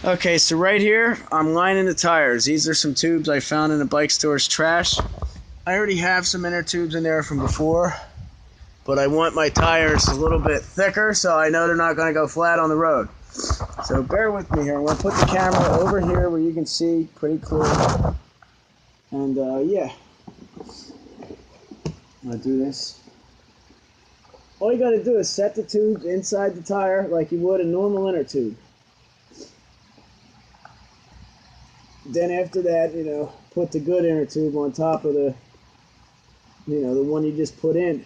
Okay, so right here, I'm lining the tires. These are some tubes I found in the bike store's trash. I already have some inner tubes in there from before, but I want my tires a little bit thicker so I know they're not going to go flat on the road. So bear with me here. I'm going to put the camera over here where you can see pretty clear. And yeah, I'm going to do this. All you got to do is set the tubes inside the tire like you would a normal inner tube. Then after that, put the good inner tube on top of the one you just put in.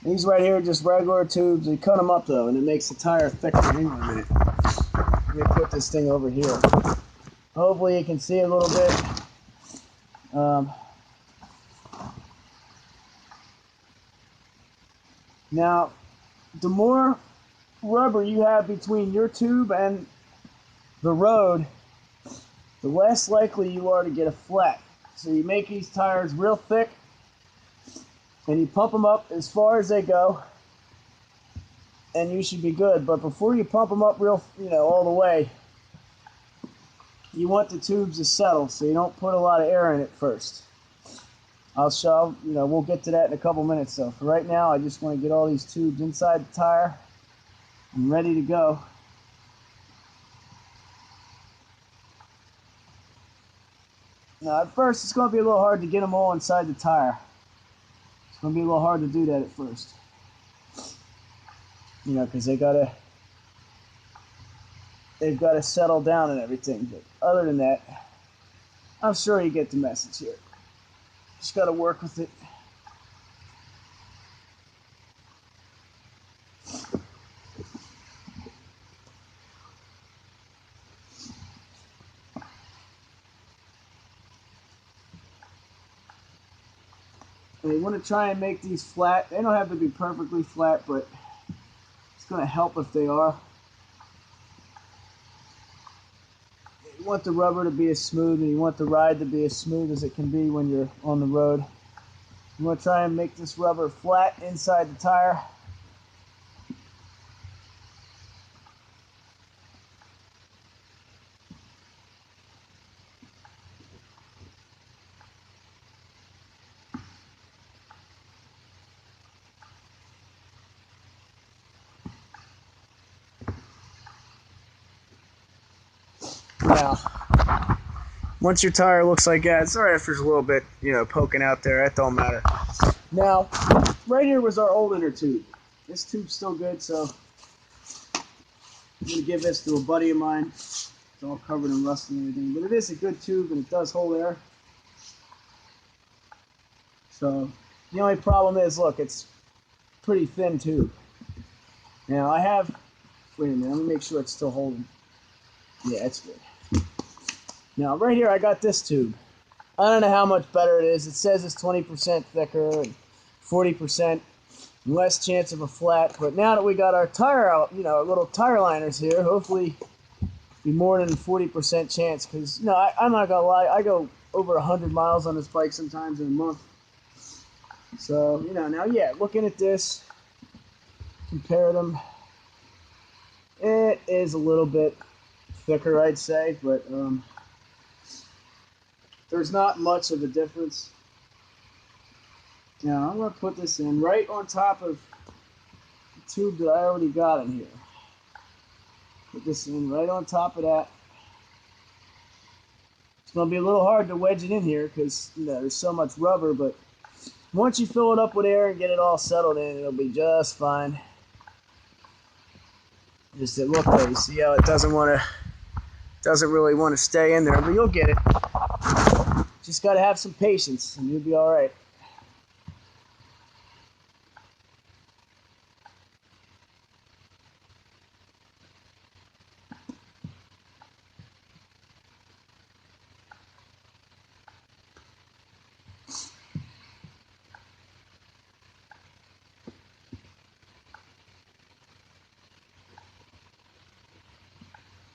These right here are just regular tubes. You cut them up though, and it makes the tire thicker. Hang on a minute. Let me put this thing over here. Hopefully you can see a little bit. Now, the more rubber you have between your tube and the road, the less likely you are to get a flat. So you make these tires real thick, and you pump them up as far as they go, and you should be good. But before you pump them up real, all the way, you want the tubes to settle so you don't put a lot of air in it first. I'll show, we'll get to that in a couple minutes though. For right now, I just want to get all these tubes inside the tire and ready to go. Now at first, it's going to be a little hard to get them all inside the tire. It's going to be a little hard to do that at first. Because they've got to settle down and everything. But other than that, I'm sure you get the message here. Just got to work with it. And you want to try and make these flat. They don't have to be perfectly flat, but it's going to help if they are. You want the rubber to be as smooth, and you want the ride to be as smooth as it can be when you're on the road. You want to try and make this rubber flat inside the tire. Now, once your tire looks like that, sorry if there's a little bit, poking out there. That don't matter. Now, right here was our old inner tube. This tube's still good, so I'm going to give this to a buddy of mine. It's all covered in rust and everything, but it is a good tube and it does hold air. So the only problem is, look, it's pretty thin tube. Now I have, wait a minute, let me make sure it's still holding. Yeah, it's good. Now right here I got this tube. I don't know how much better it is. It says it's 20% thicker and 40% less chance of a flat. But now that we got our tire out, our little tire liners here, hopefully be more than 40% chance. Because, I'm not going to lie, I go over 100 miles on this bike sometimes in a month. So, now, yeah, looking at this, compare them, it is a little bit thicker, I'd say, but there's not much of a difference. Now, I'm going to put this in right on top of the tube that I already got in here. Put this in right on top of that. It's going to be a little hard to wedge it in here because, there's so much rubber, but once you fill it up with air and get it all settled in, it'll be just fine. Just that look there, you see how it doesn't really want to stay in there, but you'll get it. Just got to have some patience and you'll be all right.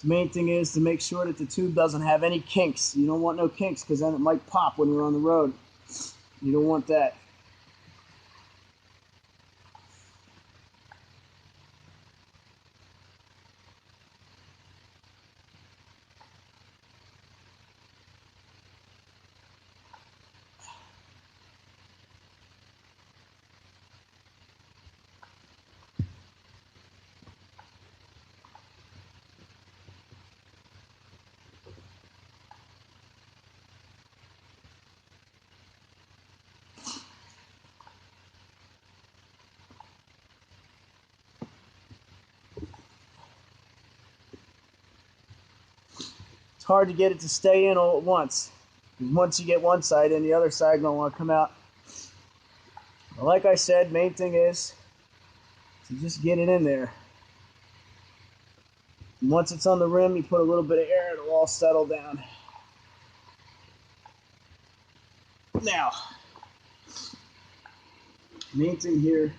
The main thing is to make sure that the tube doesn't have any kinks. You don't want no kinks because then it might pop when you're on the road. You don't want that. It's hard to get it to stay in all at once. Once you get one side in, the other side don't want to come out. But like I said, main thing is to just get it in there. And once it's on the rim, you put a little bit of air, it'll all settle down. Now, main thing here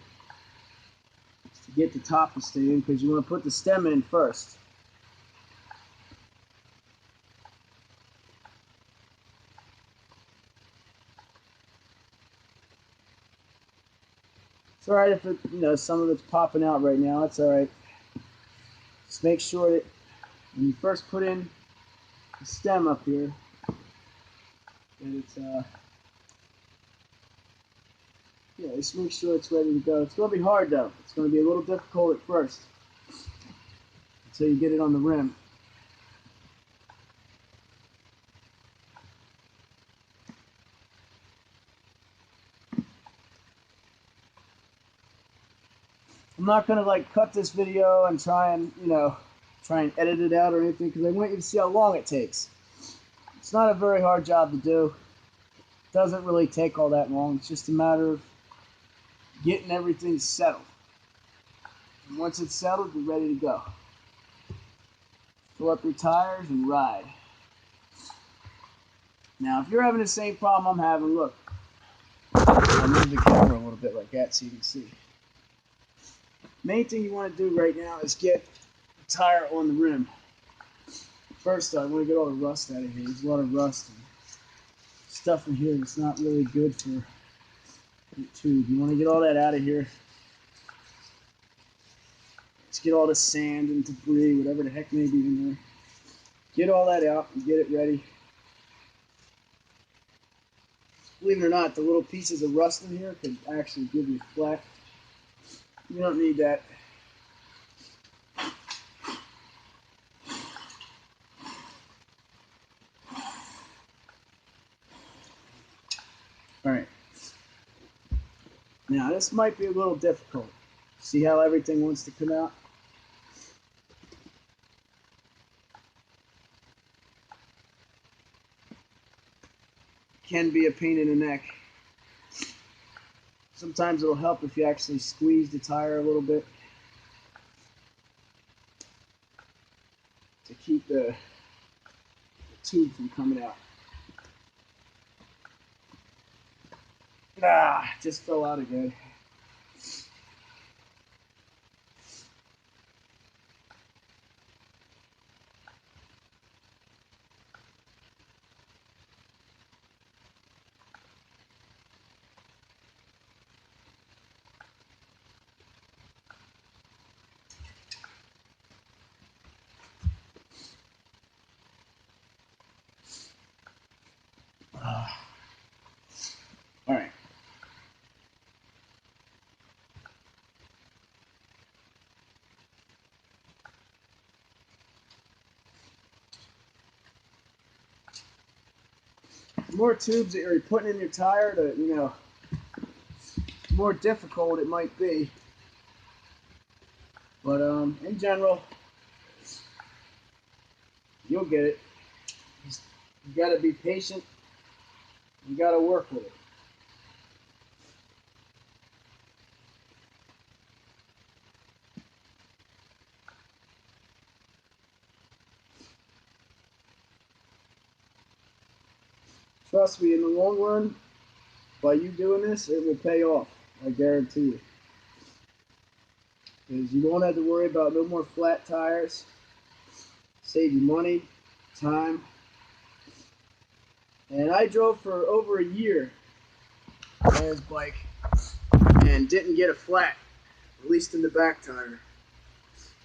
is to get the top to stay in because you want to put the stem in first. It's all right if it, some of it's popping out right now. It's all right. Just make sure that when you first put in the stem up here, that it's just make sure it's ready to go. It's going to be hard though. It's going to be a little difficult at first until you get it on the rim. I'm not going to like cut this video and try and edit it out or anything because I want you to see how long it takes. It's not a very hard job to do. It doesn't really take all that long. It's just a matter of getting everything settled. And once it's settled, you're ready to go. Fill up your tires and ride. Now, if you're having the same problem I'm having, look. I'll move the camera a little bit like that so you can see. Main thing you want to do right now is get the tire on the rim. First, I want to get all the rust out of here. There's a lot of rust and stuff in here that's not really good for the tube. You want to get all that out of here. Just get all the sand and debris, whatever the heck may be in there. Get all that out and get it ready. Believe it or not, the little pieces of rust in here could actually give you flat. You don't need that. Alright. Now this might be a little difficult. See how everything wants to come out? Can be a pain in the neck. Sometimes it'll help if you actually squeeze the tire a little bit to keep the tube from coming out. Just fell out again. All right. The more tubes that you're putting in your tire, the more difficult it might be. But in general, you'll get it. You got to be patient. You got to work with it. Trust me, in the long run, by you doing this, it will pay off. I guarantee you. Because you won't have to worry about no more flat tires. save you money, time. And I drove for over a year on his bike and didn't get a flat, at least in the back tire.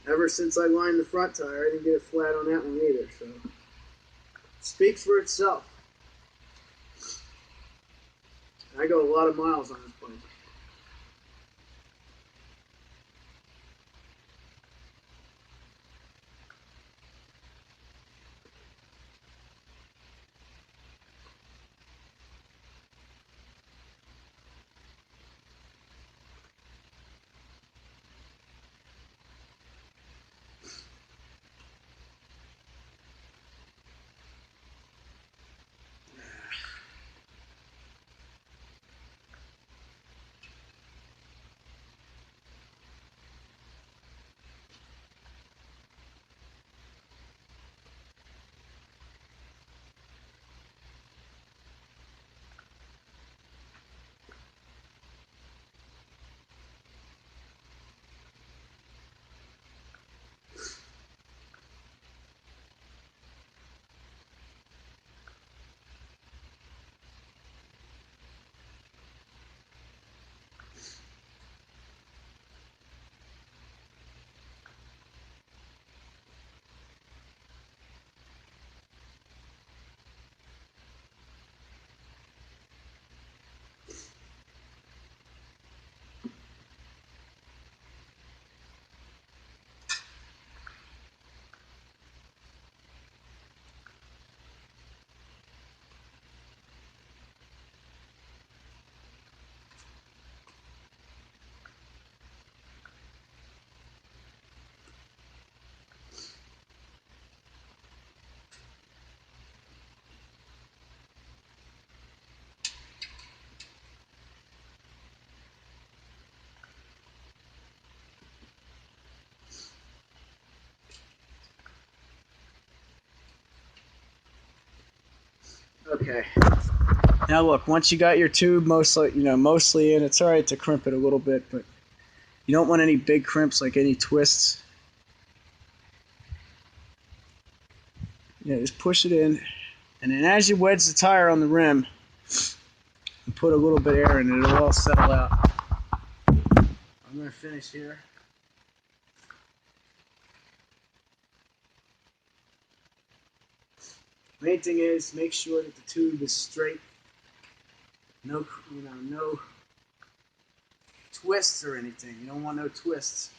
Ever since I lined the front tire, I didn't get a flat on that one either. So it speaks for itself. I go a lot of miles on this bike. Okay. Now look, once you got your tube mostly in, it's all right to crimp it a little bit, but you don't want any big crimps, like any twists. Yeah, just push it in, and then as you wedge the tire on the rim, and put a little bit of air in it, it'll all settle out. I'm going to finish here. Main thing is make sure that the tube is straight. No twists or anything. You don't want no twists.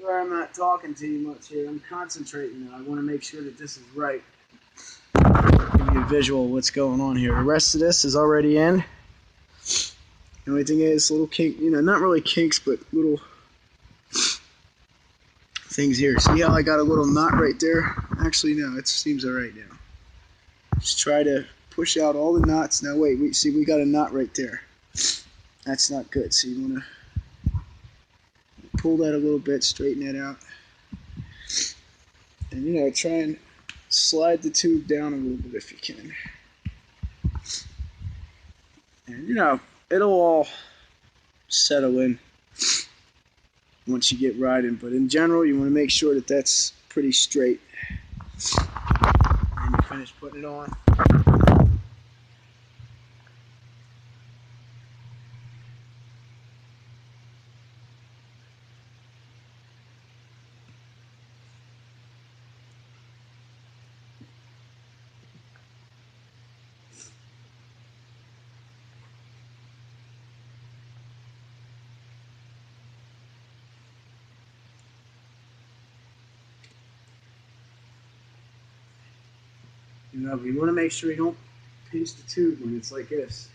Sorry, I'm not talking to you much here. I'm concentrating now. I want to make sure that this is right. Give you a visual of what's going on here. The rest of this is already in. The only thing is little kink, not really kinks, but little things here. See how I got a little knot right there? Actually, no, it seems all right now. Just try to push out all the knots. Now wait, see, we got a knot right there. That's not good. So you want to pull that a little bit, straighten that out. And try and slide the tube down a little bit if you can. And it'll all settle in once you get riding. But in general, you want to make sure that that's pretty straight. And you finish putting it on. But you want to make sure you don't pinch the tube when it's like this.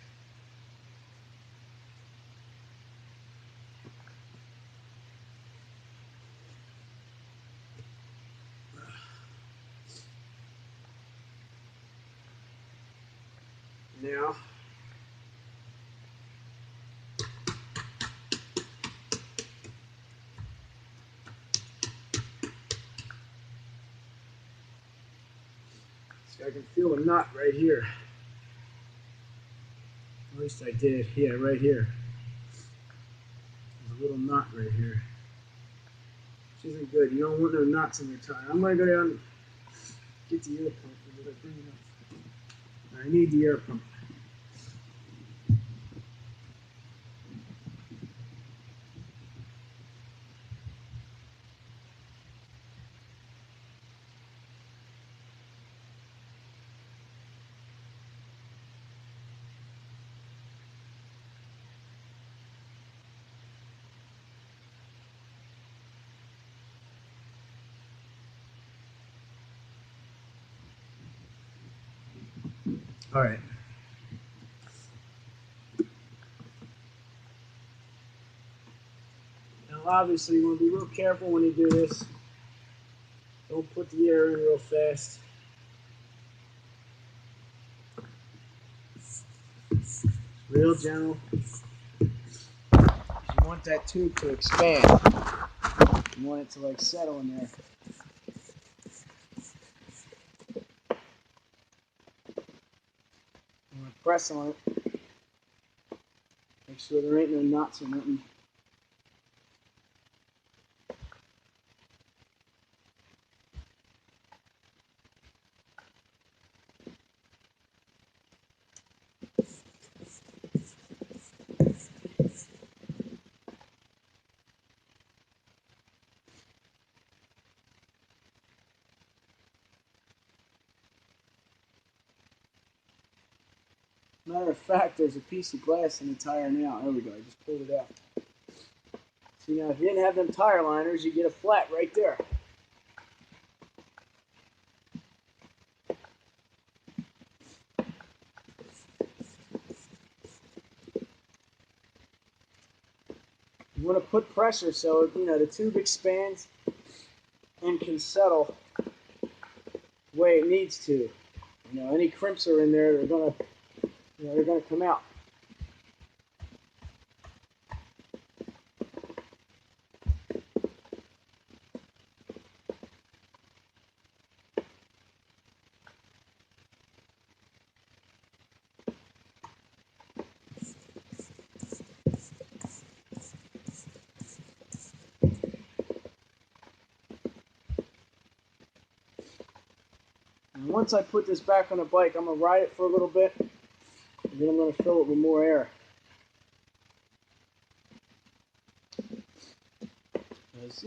Now, see, I can feel a knot right here. At least I did. Yeah, right here. There's a little knot right here. Which isn't good. You don't want no knots in your tire. I'm going to go down and get the air pump. I need the air pump. All right. Now, obviously, you want to be real careful when you do this. Don't put the air in real fast. Real gentle. You want that tube to expand. You want it to like settle in there. You want to press on it. Make sure there ain't no knots or nothing. Matter of fact, there's a piece of glass in the tire now. There we go. I just pulled it out. See, now if you didn't have them tire liners, you get a flat right there. You want to put pressure so the tube expands and can settle the way it needs to. Any crimps are in there, they're gonna come out. And once I put this back on the bike, I'm gonna ride it for a little bit, and then I'm gonna fill it with more air.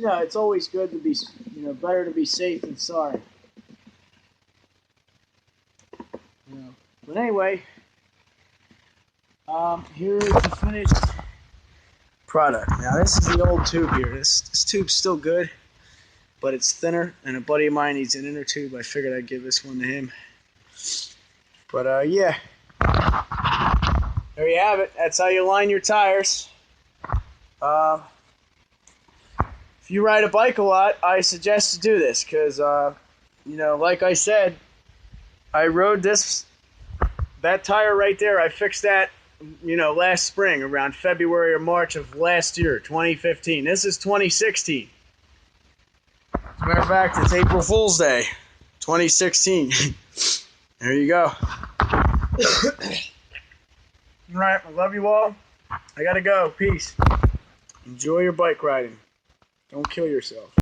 It's always good to be, better to be safe than sorry. But anyway, here is the finished product. Now this is the old tube here. This tube's still good, but it's thinner, and a buddy of mine needs an inner tube. I figured I'd give this one to him. But yeah, there you have it. That's how you line your tires. If if you ride a bike a lot, I suggest to do this because, you know, like I said, I rode that tire right there. I fixed that, you know, last spring around February or March of last year, 2015. This is 2016. As a matter of fact, it's April Fool's Day, 2016. There you go. All right, I love you all. I gotta go. Peace. Enjoy your bike riding. Don't kill yourself.